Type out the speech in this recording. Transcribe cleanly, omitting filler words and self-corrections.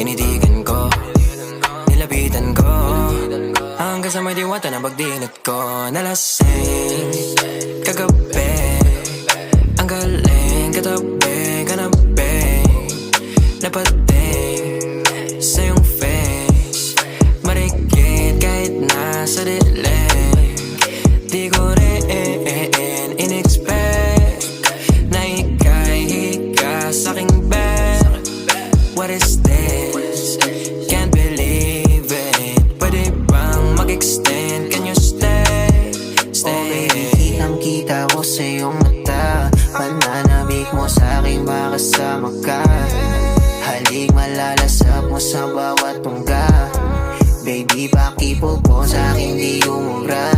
Tinitigan ko, nilapitan ko, hanggang sa may diwata na pagdinat ko. Nalasing kagabi, ang galing katabi, kanabi, napating sa iyong face, marikit kahit nasa dilim. Di ko rin in-expect na ika'y hika sa'king bed. What is this? Can't believe it. Pwede bang mag-extend? Can you stay? Oh baby, kitang-kita ko sa iyong mata. Pananabik mo sa'king makasama ka. Halik malalasap mo sa bawat tungga. Baby, pakipog mo sa'king di umubra.